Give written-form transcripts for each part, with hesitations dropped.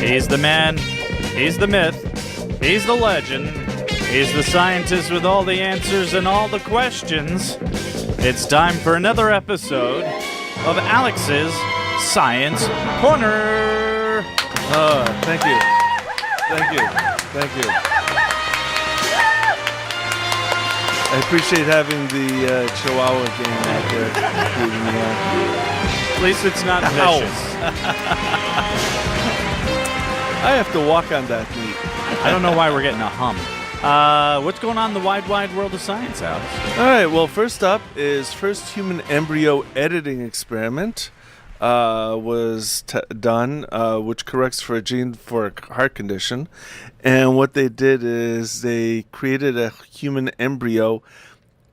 He's the man, he's the myth, he's the legend, he's the scientist with all the answers and all the questions. It's time for another episode of Alex's Science Corner. Thank you. I appreciate having the Chihuahua game out there. At least it's not vicious. I have to walk on that meat. I don't know why we're getting a hum. What's going on in the wide world of science, Alex? All right, well, first up is first human embryo editing experiment was done, which corrects for a gene for a heart condition. And what they did is they created a human embryo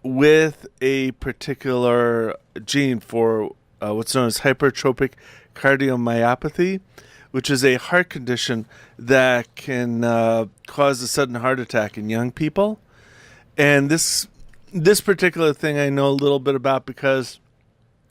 with a particular gene for what's known as hypertrophic cardiomyopathy, which is a heart condition that can cause a sudden heart attack in young people. And this particular thing I know a little bit about because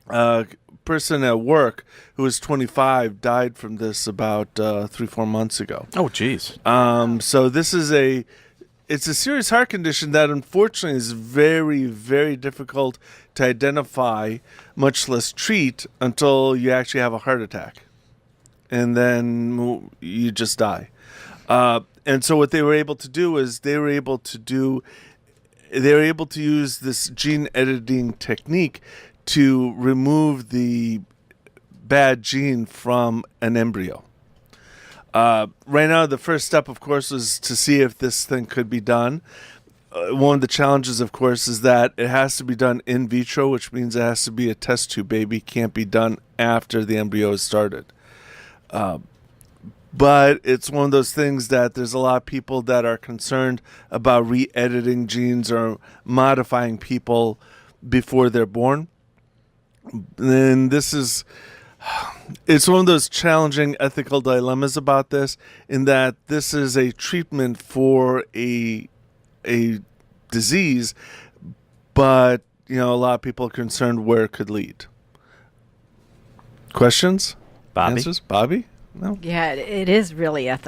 a person at work who was 25 died from this about 3-4 months ago. Oh, geez. So this is it's a serious heart condition that unfortunately is very, very difficult to identify, much less treat, until you actually have a heart attack. And then you just die. And so what they were able to do is they were able to use this gene editing technique to remove the bad gene from an embryo. Right now, the first step, of course, is to see if this thing could be done. One of the challenges, of course, is that it has to be done in vitro, which means it has to be a test tube baby. It can't be done after the embryo is started. But it's one of those things that there's a lot of people that are concerned about re-editing genes or modifying people before they're born. And it's one of those challenging ethical dilemmas about this, in that this is a treatment for a disease, but a lot of people are concerned where it could lead. Questions? Bobby? Answers? Bobby? No? Yeah, it is really an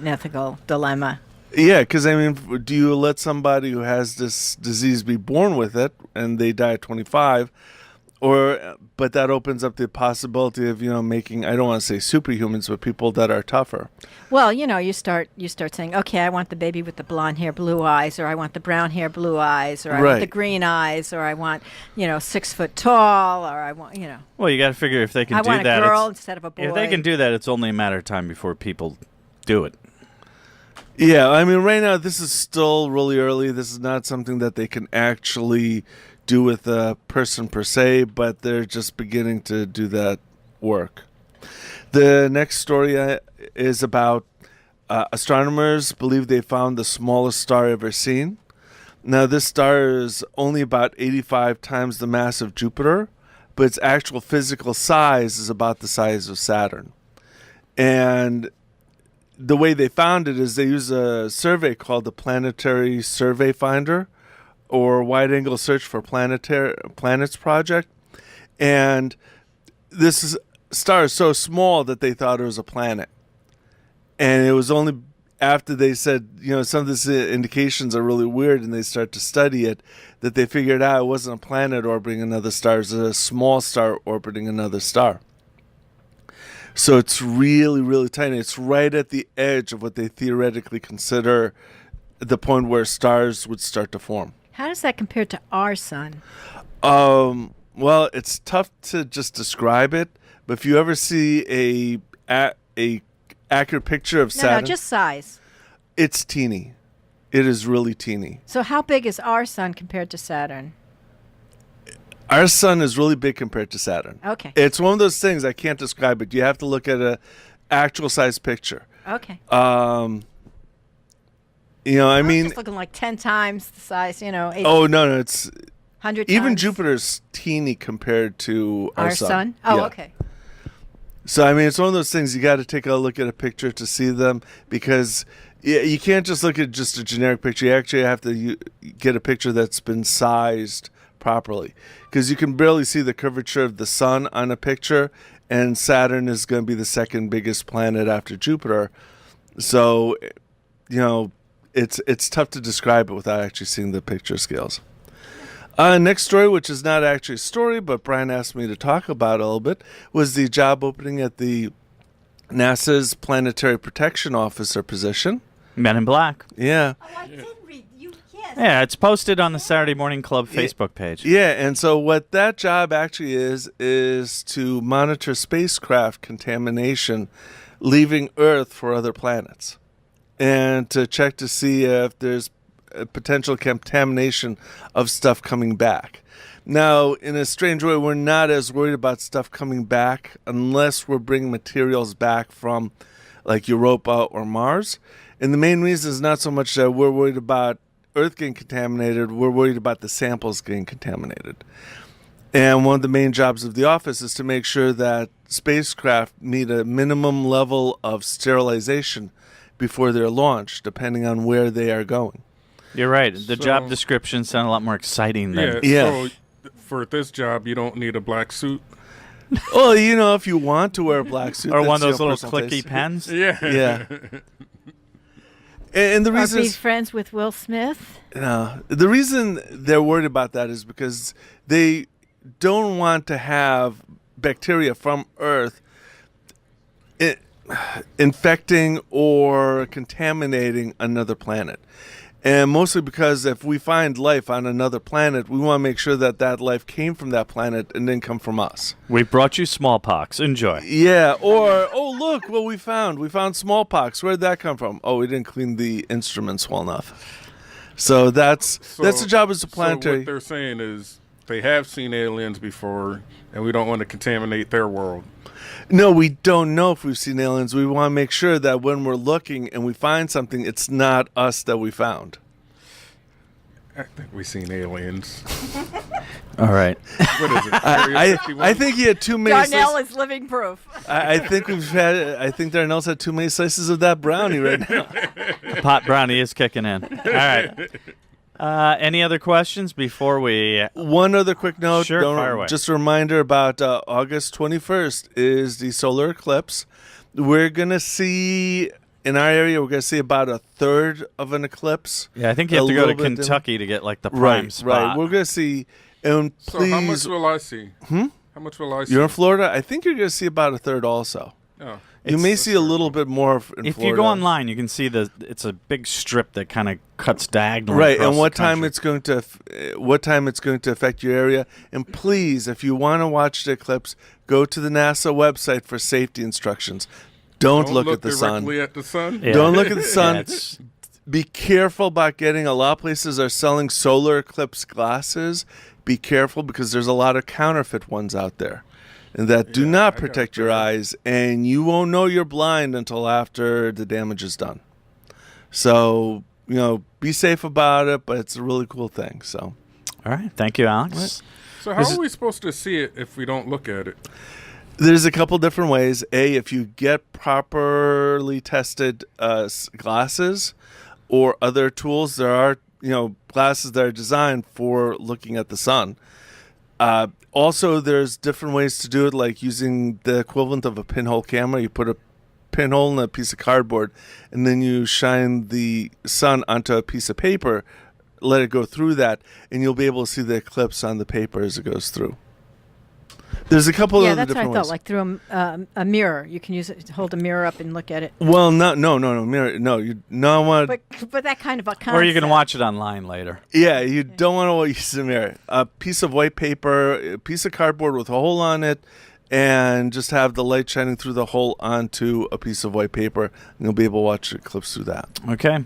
ethical dilemma. Yeah, because, do you let somebody who has this disease be born with it and they die at 25, but that opens up the possibility of, making, I don't want to say superhumans, but people that are tougher. Well, you start saying, okay, I want the baby with the blonde hair, blue eyes, or I want the brown hair, blue eyes, or I want the green eyes, or I want, 6 foot tall, or I want, Well, you got to figure if they can do that. I want a girl instead of a boy. If they can do that, it's only a matter of time before people do it. Yeah, right now this is still really early. This is not something that they can actually do with a person per se, but they're just beginning to do that work. The next story is about astronomers believe they found the smallest star ever seen. Now, this star is only about 85 times the mass of Jupiter, but its actual physical size is about the size of Saturn. And the way they found it is they use a survey called the Planetary Survey Finder, or Wide-Angle Search for Planets project. And this star is so small that they thought it was a planet. And it was only after they said, some of these indications are really weird, and they start to study it, that they figured out it wasn't a planet orbiting another star. It was a small star orbiting another star. So it's really, really tiny. It's right at the edge of what they theoretically consider the point where stars would start to form. How does that compare to our sun? Well, it's tough to just describe it, but if you ever see a accurate picture of Saturn, No, just size. It's teeny. It is really teeny. So how big is our sun compared to Saturn? Our sun is really big compared to Saturn. Okay. It's one of those things I can't describe it. You have to look at a actual size picture. Okay. I mean, just looking like 10 times the size, 8, oh no, it's 100 even times. Jupiter's teeny compared to our sun. Oh, Yeah. okay. So it's one of those things you got to take a look at a picture to see them, because you can't just look at just a generic picture. You actually have to get a picture that's been sized properly, because you can barely see the curvature of the sun on a picture, and Saturn is going to be the second biggest planet after Jupiter. So, it's tough to describe it without actually seeing the picture scales. Next story, which is not actually a story, but Brian asked me to talk about a little bit, was the job opening at the NASA's Planetary Protection Officer position. Men in Black. Yeah. Oh, I did read you. Yes. Yeah, it's posted on the Saturday Morning Club Facebook page. Yeah, and so what that job actually is to monitor spacecraft contamination leaving Earth for other planets, and to check to see if there's a potential contamination of stuff coming back. Now, in a strange way, we're not as worried about stuff coming back unless we're bringing materials back from like Europa or Mars. And the main reason is not so much that we're worried about Earth getting contaminated, we're worried about the samples getting contaminated. And one of the main jobs of the office is to make sure that spacecraft meet a minimum level of sterilization before they're launched, depending on where they are going. You're right. The job description sounded a lot more exciting than... So for this job, you don't need a black suit? Well, if you want to wear a black suit. Or one of those little personal clicky taste. pens. Yeah. And the reason Or be friends with Will Smith. the reason they're worried about that is because they don't want to have bacteria from Earth infecting or contaminating another planet. And mostly because if we find life on another planet, we want to make sure that that life came from that planet and didn't come from us. We brought you smallpox. Enjoy. Yeah, or, look what we found. We found smallpox. Where'd that come from? Oh, we didn't clean the instruments well enough. So that's the job as a planetary. So what they're saying is they have seen aliens before, and we don't want to contaminate their world. No, we don't know if we've seen aliens. We want to make sure that when we're looking and we find something, it's not us that we found. I think we've seen aliens. All right. What is it? I think he had too many. Darnell is living proof. I think Darnell's had too many slices of that brownie right now. Pot brownie is kicking in. All right. Any other questions before we... One other quick note. Sure, fire away. Just a reminder about August 21st is the solar eclipse. We're going to see, in our area, we're going to see about a third of an eclipse. Yeah, I think you have to go to Kentucky to get like the prime spot. Right. We're going to see... And please, so how much will I see? How much will I see? You're in Florida? I think you're going to see about a third also. Oh. You may see a little bit more in Florida. If you go online, you can see it's a big strip that kind of cuts diagonally. Right, across and what the time country. it's going to affect your area. And please, if you want to watch the eclipse, go to the NASA website for safety instructions. Don't look at the sun. Directly at the sun? Yeah. Don't look at the sun. Yeah, Be careful about getting. A lot of places are selling solar eclipse glasses. Be careful because there's a lot of counterfeit ones out there that do not protect your eyes, and you won't know you're blind until after the damage is done. So, be safe about it, but it's a really cool thing. So, all right. Thank you, Alex. So how are we supposed to see it if we don't look at it? there's a couple different ways. If you get properly tested glasses or other tools, there are glasses that are designed for looking at the sun. Also, there's different ways to do it, like using the equivalent of a pinhole camera. You put a pinhole in a piece of cardboard, and then you shine the sun onto a piece of paper, let it go through that, and you'll be able to see the eclipse on the paper as it goes through. There's a couple of that's different what I ways. thought, like through a mirror. You can use it to hold a mirror up and look at it. Well, no, mirror. No, you don't want. But that kind of a concept. Or you can watch it online later. Yeah, you don't want to use a mirror. A piece of white paper, a piece of cardboard with a hole on it, and just have the light shining through the hole onto a piece of white paper, and you'll be able to watch the eclipse through that. Okay.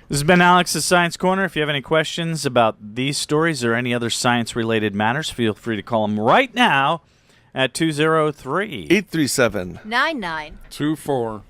This has been Alex's Science Corner. If you have any questions about these stories or any other science-related matters, feel free to call them right now at 203 837 99 2-4